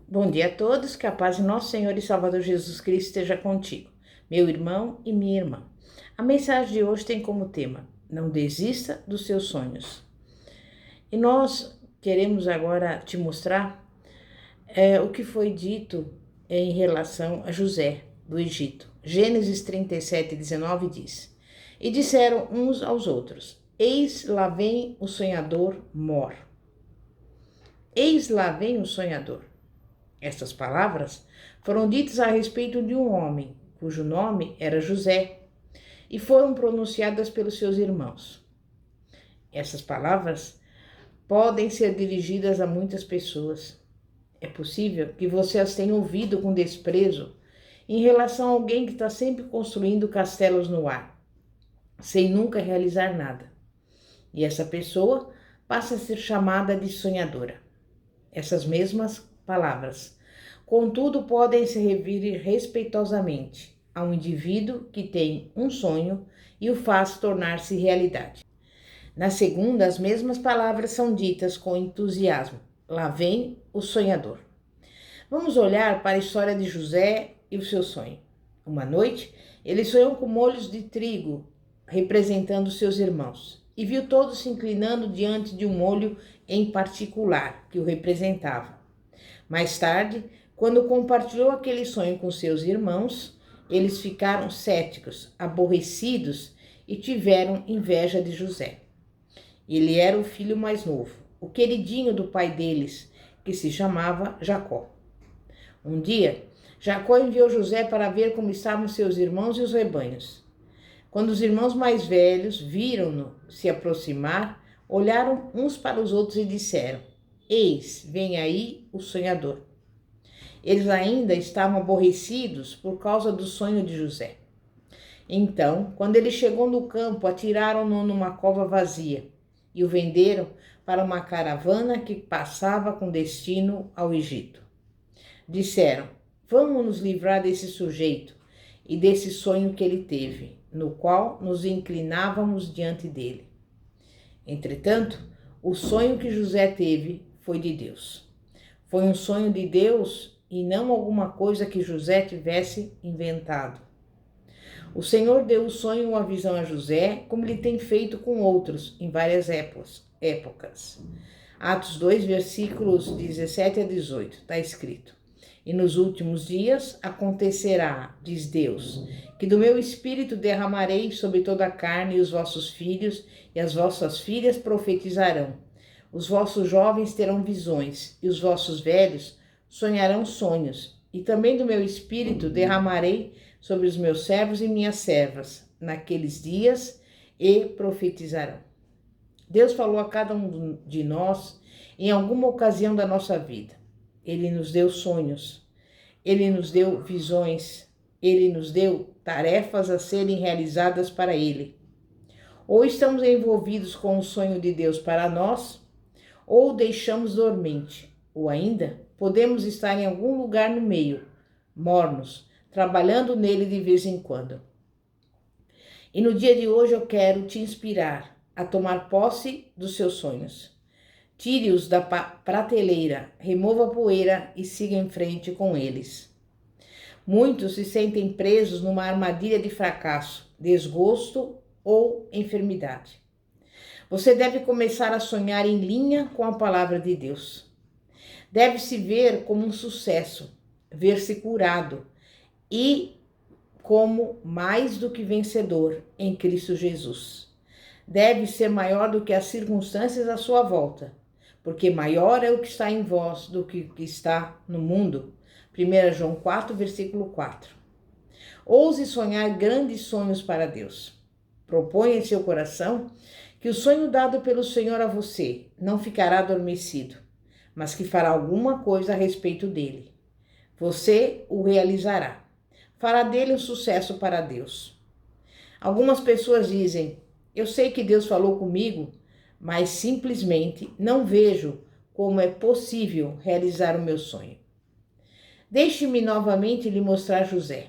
Bom dia a todos, que a paz de nosso Senhor e Salvador Jesus Cristo esteja contigo, meu irmão e minha irmã. A mensagem de hoje tem como tema: não desista dos seus sonhos. E nós queremos agora te mostrar o que foi dito em relação a José do Egito. Gênesis 37:19 diz: E disseram uns aos outros: Eis lá vem o sonhador Mor. Eis lá vem o sonhador. Estas palavras foram ditas a respeito de um homem, cujo nome era José, e foram pronunciadas pelos seus irmãos. Essas palavras podem ser dirigidas a muitas pessoas. É possível que você as tenha ouvido com desprezo em relação a alguém que está sempre construindo castelos no ar, sem nunca realizar nada. E essa pessoa passa a ser chamada de sonhadora. Essas mesmas palavras, contudo, podem se referir respeitosamente a um indivíduo que tem um sonho e o faz tornar-se realidade. Na segunda, as mesmas palavras são ditas com entusiasmo. Lá vem o sonhador. Vamos olhar para a história de José e o seu sonho. Uma noite, ele sonhou com molhos de trigo, representando seus irmãos, e viu todos se inclinando diante de um molho em particular, que o representava. Mais tarde, quando compartilhou aquele sonho com seus irmãos, eles ficaram céticos, aborrecidos e tiveram inveja de José. Ele era o filho mais novo, o queridinho do pai deles, que se chamava Jacó. Um dia, Jacó enviou José para ver como estavam seus irmãos e os rebanhos. Quando os irmãos mais velhos viram-no se aproximar, olharam uns para os outros e disseram: Eis, vem aí o sonhador. Eles ainda estavam aborrecidos por causa do sonho de José. Então, quando ele chegou no campo, atiraram-no numa cova vazia e o venderam para uma caravana que passava com destino ao Egito. Disseram: Vamos nos livrar desse sujeito e desse sonho que ele teve, no qual nos inclinávamos diante dele. Entretanto, o sonho que José teve foi de Deus. Foi um sonho de Deus e não alguma coisa que José tivesse inventado. O Senhor deu o sonho e uma visão a José, como ele tem feito com outros em várias épocas. Atos 2, versículos 17 a 18, está escrito: E nos últimos dias acontecerá, diz Deus, que do meu espírito derramarei sobre toda a carne, e os vossos filhos e as vossas filhas profetizarão. Os vossos jovens terão visões, e os vossos velhos sonharão sonhos. E também do meu espírito derramarei sobre os meus servos e minhas servas, naqueles dias, e profetizarão. Deus falou a cada um de nós em alguma ocasião da nossa vida. Ele nos deu sonhos, Ele nos deu visões, Ele nos deu tarefas a serem realizadas para Ele. Ou estamos envolvidos com o sonho de Deus para nós, ou deixamos dormente, ou ainda podemos estar em algum lugar no meio, mornos, trabalhando nele de vez em quando. E no dia de hoje eu quero te inspirar a tomar posse dos seus sonhos. Tire-os da prateleira, remova a poeira e siga em frente com eles. Muitos se sentem presos numa armadilha de fracasso, desgosto ou enfermidade. Você deve começar a sonhar em linha com a palavra de Deus. Deve se ver como um sucesso, ver-se curado e como mais do que vencedor em Cristo Jesus. Deve ser maior do que as circunstâncias à sua volta, porque maior é o que está em vós do que o que está no mundo. 1 João 4, versículo 4. Ouse sonhar grandes sonhos para Deus. Proponha em seu coração que o sonho dado pelo Senhor a você não ficará adormecido, mas que fará alguma coisa a respeito dele. Você o realizará. Fará dele um sucesso para Deus. Algumas pessoas dizem: eu sei que Deus falou comigo, mas simplesmente não vejo como é possível realizar o meu sonho. Deixe-me novamente lhe mostrar José.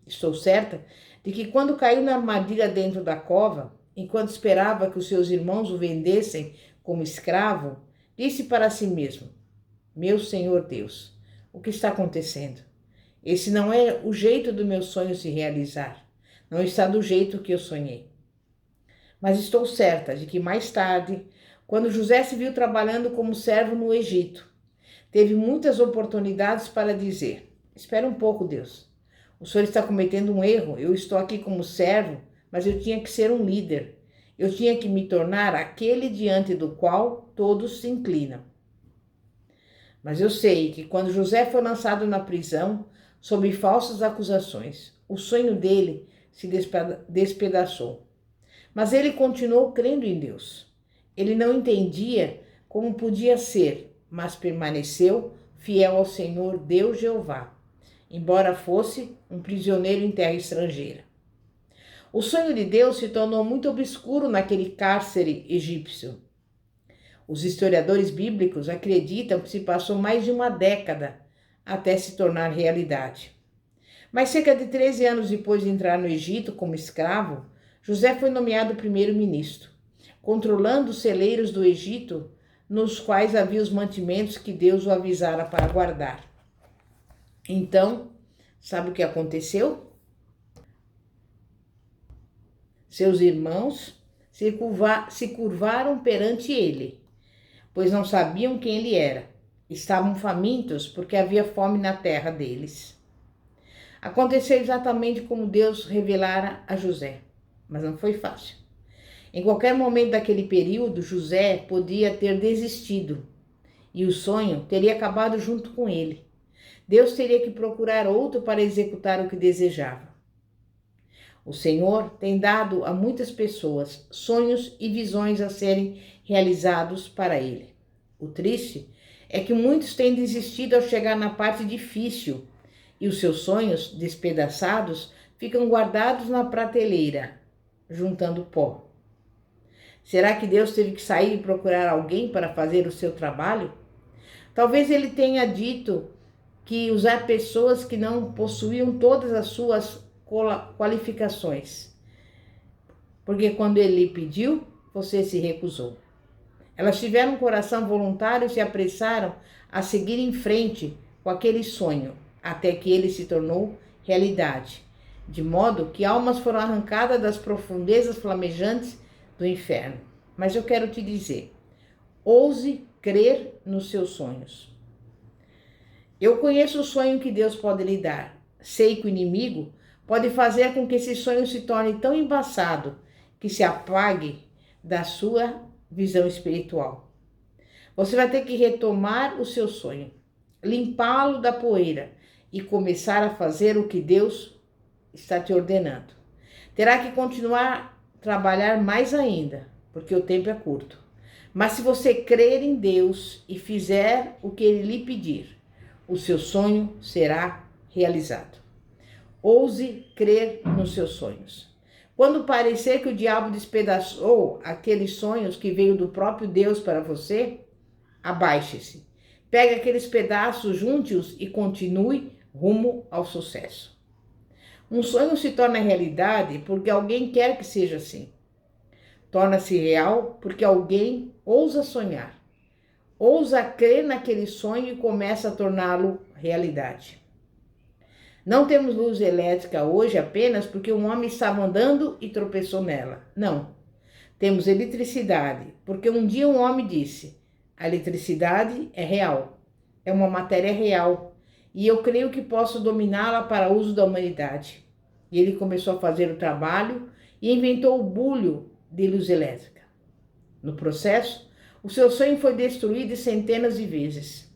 Estou certa de que quando caiu na armadilha dentro da cova, enquanto esperava que os seus irmãos o vendessem como escravo, disse para si mesmo: Meu Senhor Deus, o que está acontecendo? Esse não é o jeito do meu sonho se realizar. Não está do jeito que eu sonhei. Mas estou certa de que mais tarde, quando José se viu trabalhando como servo no Egito, teve muitas oportunidades para dizer: espera um pouco, Deus. O senhor está cometendo um erro. Eu estou aqui como servo, mas eu tinha que ser um líder. Eu tinha que me tornar aquele diante do qual todos se inclinam. Mas eu sei que quando José foi lançado na prisão, sob falsas acusações, o sonho dele se despedaçou. Mas ele continuou crendo em Deus. Ele não entendia como podia ser, mas permaneceu fiel ao Senhor Deus Jeová, embora fosse um prisioneiro em terra estrangeira. O sonho de Deus se tornou muito obscuro naquele cárcere egípcio. Os historiadores bíblicos acreditam que se passou mais de uma década até se tornar realidade. Mas cerca de 13 anos depois de entrar no Egito como escravo, José foi nomeado primeiro-ministro, controlando os celeiros do Egito, nos quais havia os mantimentos que Deus o avisara para guardar. Então, sabe o que aconteceu? Seus irmãos se curvaram perante ele, pois não sabiam quem ele era. Estavam famintos porque havia fome na terra deles. Aconteceu exatamente como Deus revelara a José, mas não foi fácil. Em qualquer momento daquele período, José podia ter desistido e o sonho teria acabado junto com ele. Deus teria que procurar outro para executar o que desejava. O Senhor tem dado a muitas pessoas sonhos e visões a serem realizados para ele. O triste é que muitos têm desistido ao chegar na parte difícil e os seus sonhos despedaçados ficam guardados na prateleira, juntando pó. Será que Deus teve que sair e procurar alguém para fazer o seu trabalho? Talvez ele tenha dito que usar pessoas que não possuíam todas as suas qualificações, porque quando ele lhe pediu, você se recusou. Elas tiveram um coração voluntário e se apressaram a seguir em frente com aquele sonho, até que ele se tornou realidade, de modo que almas foram arrancadas das profundezas flamejantes do inferno. Mas eu quero te dizer, ouse crer nos seus sonhos. Eu conheço o sonho que Deus pode lhe dar. Sei que o inimigo pode fazer com que esse sonho se torne tão embaçado que se apague da sua visão espiritual. Você vai ter que retomar o seu sonho, limpá-lo da poeira e começar a fazer o que Deus está te ordenando. Terá que continuar a trabalhar mais ainda, porque o tempo é curto. Mas se você crer em Deus e fizer o que Ele lhe pedir, o seu sonho será realizado. Ouse crer nos seus sonhos. Quando parecer que o diabo despedaçou aqueles sonhos que veio do próprio Deus para você, abaixe-se. Pegue aqueles pedaços, junte-os e continue rumo ao sucesso. Um sonho se torna realidade porque alguém quer que seja assim. Torna-se real porque alguém ousa sonhar, ousa crer naquele sonho e começa a torná-lo realidade. Não temos luz elétrica hoje apenas porque um homem estava andando e tropeçou nela. Não. Temos eletricidade porque um dia um homem disse: a eletricidade é real, é uma matéria real e eu creio que posso dominá-la para uso da humanidade. E ele começou a fazer o trabalho e inventou o bulho de luz elétrica. No processo, o seu sonho foi destruído centenas de vezes.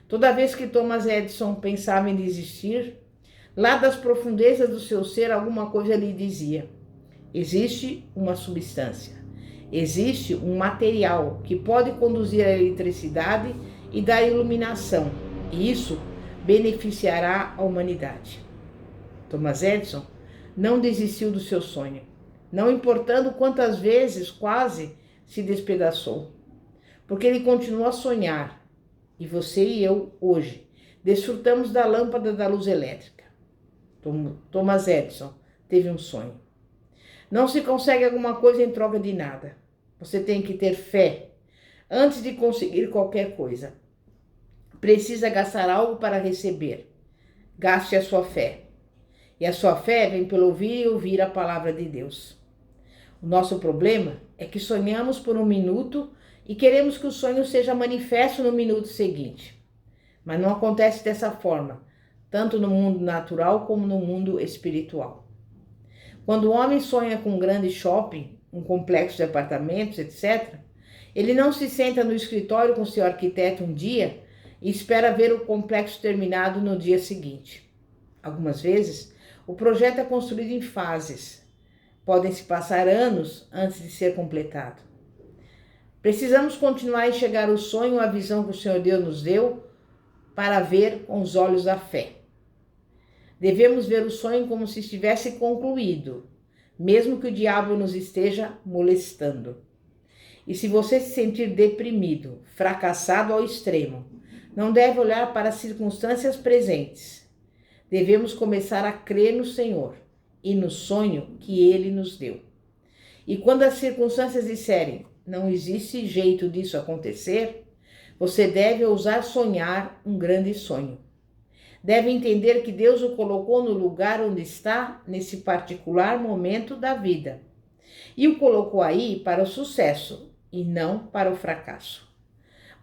Toda vez que Thomas Edison pensava em desistir, lá das profundezas do seu ser, alguma coisa lhe dizia: existe uma substância, existe um material que pode conduzir a eletricidade e dar iluminação, e isso beneficiará a humanidade. Thomas Edison não desistiu do seu sonho, não importando quantas vezes quase se despedaçou, porque ele continuou a sonhar, e você e eu, hoje, desfrutamos da lâmpada da luz elétrica. Thomas Edison teve um sonho. Não se consegue alguma coisa em troca de nada. Você tem que ter fé antes de conseguir qualquer coisa. precisa gastar algo para receber. Gaste a sua fé. E a sua fé vem pelo ouvir e ouvir a palavra de Deus. O nosso problema é que sonhamos por um minuto e queremos que o sonho seja manifesto no minuto seguinte. Mas não acontece dessa forma, tanto no mundo natural como no mundo espiritual. Quando o homem sonha com um grande shopping, um complexo de apartamentos, etc., ele não se senta no escritório com seu arquiteto um dia e espera ver o complexo terminado no dia seguinte. Algumas vezes, o projeto é construído em fases. Podem se passar anos antes de ser completado. Precisamos continuar a enxergar o sonho, a visão que o Senhor Deus nos deu, para ver com os olhos da fé. Devemos ver o sonho como se estivesse concluído, mesmo que o diabo nos esteja molestando. E se você se sentir deprimido, fracassado ao extremo, não deve olhar para as circunstâncias presentes. Devemos começar a crer no Senhor e no sonho que Ele nos deu. E quando as circunstâncias disserem, não existe jeito disso acontecer, você deve ousar sonhar um grande sonho. Deve entender que Deus o colocou no lugar onde está nesse particular momento da vida. E o colocou aí para o sucesso e não para o fracasso.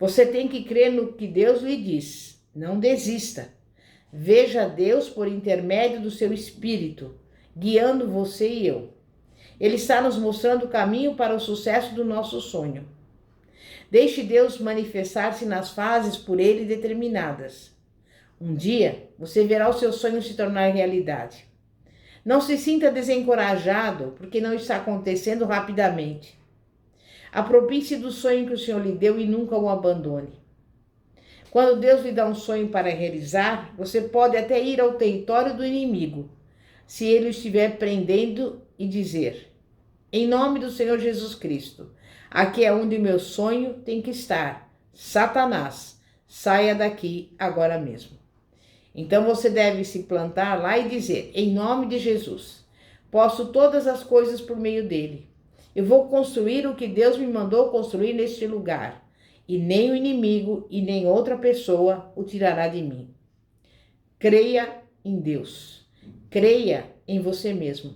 Você tem que crer no que Deus lhe diz. Não desista. Veja Deus por intermédio do seu Espírito, guiando você e eu. Ele está nos mostrando o caminho para o sucesso do nosso sonho. Deixe Deus manifestar-se nas fases por Ele determinadas. Um dia, você verá o seu sonho se tornar realidade. Não se sinta desencorajado porque não está acontecendo rapidamente. Aproprie-se do sonho que o Senhor lhe deu e nunca o abandone. Quando Deus lhe dá um sonho para realizar, você pode até ir ao território do inimigo, se ele o estiver prendendo, e dizer: em nome do Senhor Jesus Cristo, aqui é onde meu sonho tem que estar. Satanás, saia daqui agora mesmo. Então você deve se plantar lá e dizer: em nome de Jesus, posso todas as coisas por meio dele. Eu vou construir o que Deus me mandou construir neste lugar, e nem o inimigo e nem outra pessoa o tirará de mim. Creia em Deus. Creia em você mesmo.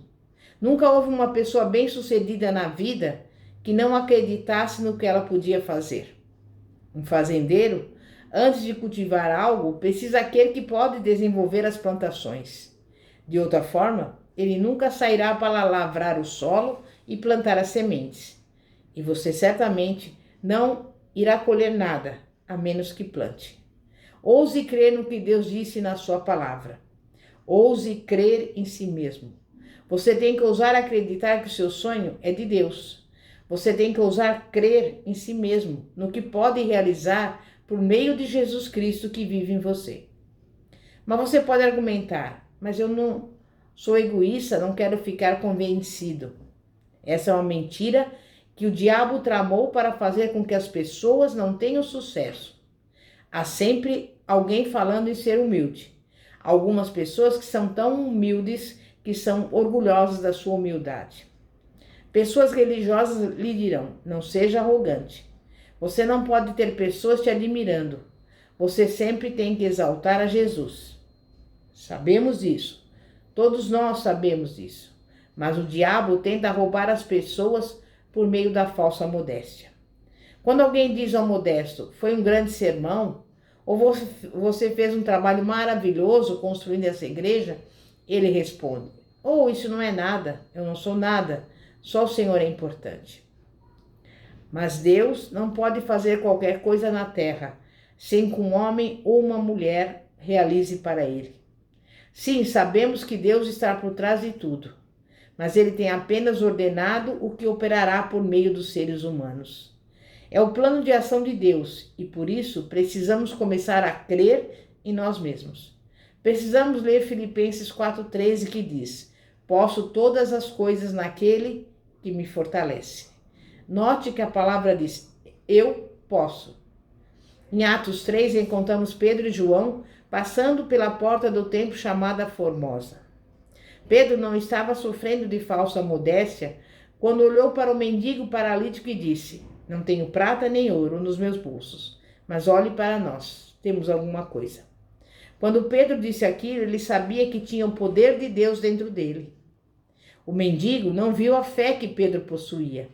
Nunca houve uma pessoa bem-sucedida na vida que não acreditasse no que ela podia fazer. Um fazendeiro, antes de cultivar algo, precisa aquele que pode desenvolver as plantações. De outra forma, ele nunca sairá para lavrar o solo e plantar as sementes. E você certamente não irá colher nada, a menos que plante. Ouse crer no que Deus disse na sua palavra. Ouse crer em si mesmo. Você tem que ousar acreditar que o seu sonho é de Deus. Você tem que ousar crer em si mesmo, no que pode realizar por meio de Jesus Cristo que vive em você. Mas você pode argumentar: mas eu não sou egoísta, não quero ficar convencido. Essa é uma mentira que o diabo tramou para fazer com que as pessoas não tenham sucesso. Há sempre alguém falando em ser humilde. Algumas pessoas que são tão humildes que são orgulhosas da sua humildade. Pessoas religiosas lhe dirão: não seja arrogante. Você não pode ter pessoas te admirando. Você sempre tem que exaltar a Jesus. Sabemos disso. Todos nós sabemos disso. Mas o diabo tenta roubar as pessoas por meio da falsa modéstia. Quando alguém diz ao modesto: foi um grande sermão, ou você fez um trabalho maravilhoso construindo essa igreja, ele responde: oh, isso não é nada, eu não sou nada, só o Senhor é importante. Mas Deus não pode fazer qualquer coisa na terra sem que um homem ou uma mulher realize para ele. Sim, sabemos que Deus está por trás de tudo, mas ele tem apenas ordenado o que operará por meio dos seres humanos. É o plano de ação de Deus e por isso precisamos começar a crer em nós mesmos. Precisamos ler Filipenses 4,13 que diz: posso todas as coisas naquele que me fortalece. Note que a palavra diz: eu posso. Em Atos 3 encontramos Pedro e João passando pela porta do templo chamada Formosa. Pedro não estava sofrendo de falsa modéstia quando olhou para o mendigo paralítico e disse: não tenho prata nem ouro nos meus bolsos, mas olhe para nós. temos alguma coisa. Quando Pedro disse aquilo, ele sabia que tinha o poder de Deus dentro dele. O mendigo não viu a fé que Pedro possuía.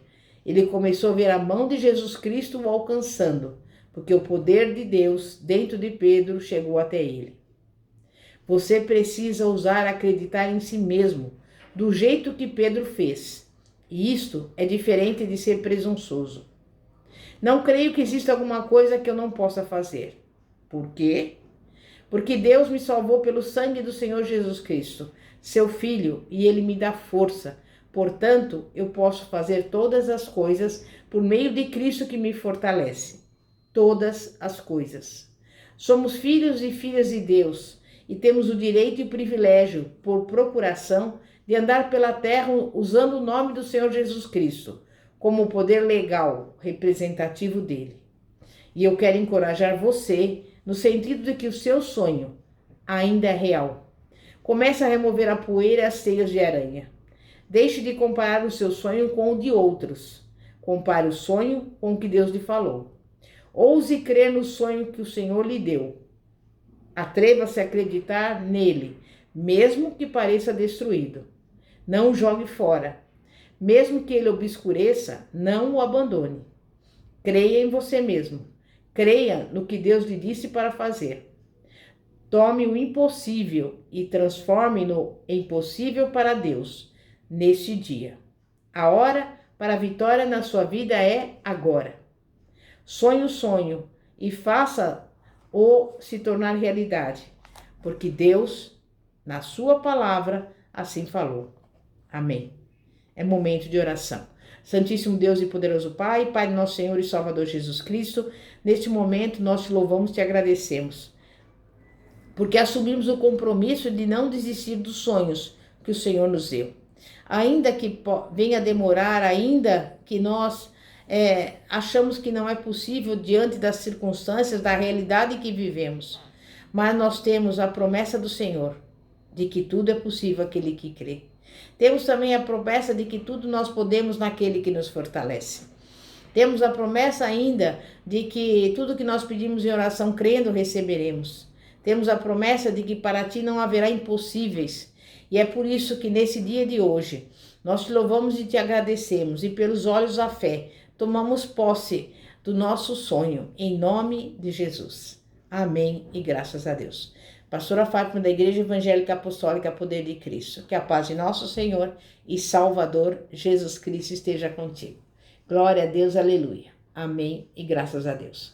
Ele começou a ver a mão de Jesus Cristo o alcançando, porque o poder de Deus dentro de Pedro chegou até ele. Você precisa ousar acreditar em si mesmo, do jeito que Pedro fez. E isto é diferente de ser presunçoso. Não creio que exista alguma coisa que eu não possa fazer. Por quê? Porque Deus me salvou pelo sangue do Senhor Jesus Cristo, seu Filho, e Ele me dá força. Portanto, eu posso fazer todas as coisas por meio de Cristo que me fortalece. Todas as coisas. Somos filhos e filhas de Deus e temos o direito e privilégio, por procuração, de andar pela terra usando o nome do Senhor Jesus Cristo, como o poder legal representativo dele. E eu quero encorajar você no sentido de que o seu sonho ainda é real. Comece a remover a poeira e as teias de aranha. Deixe de comparar o seu sonho com o de outros. Compare o sonho com o que Deus lhe falou. Ouse crer no sonho que o Senhor lhe deu. Atreva-se a acreditar nele, mesmo que pareça destruído. Não o jogue fora. Mesmo que ele obscureça, não o abandone. Creia em você mesmo. Creia no que Deus lhe disse para fazer. Tome o impossível e transforme-no em possível para Deus neste dia. A hora para a vitória na sua vida é agora. Sonhe o sonho e faça-o se tornar realidade, porque Deus, na sua palavra, assim falou. Amém. É momento de oração. Santíssimo Deus e poderoso Pai, Pai de nosso Senhor e Salvador Jesus Cristo, neste momento nós te louvamos e te agradecemos, porque assumimos o compromisso de não desistir dos sonhos que o Senhor nos deu. Ainda que venha demorar, ainda que nós achamos que não é possível diante das circunstâncias, da realidade que vivemos, mas nós temos a promessa do Senhor de que tudo é possível àquele que crê. Temos também a promessa de que tudo nós podemos naquele que nos fortalece. Temos a promessa ainda de que tudo que nós pedimos em oração crendo receberemos. Temos a promessa de que para ti não haverá impossíveis. E é por isso que nesse dia de hoje nós te louvamos e te agradecemos, e pelos olhos da fé tomamos posse do nosso sonho, em nome de Jesus. Amém e graças a Deus. Pastora Fátima da Igreja Evangélica Apostólica Poder de Cristo. Que a paz de nosso Senhor e Salvador Jesus Cristo esteja contigo. Glória a Deus, aleluia. Amém e graças a Deus.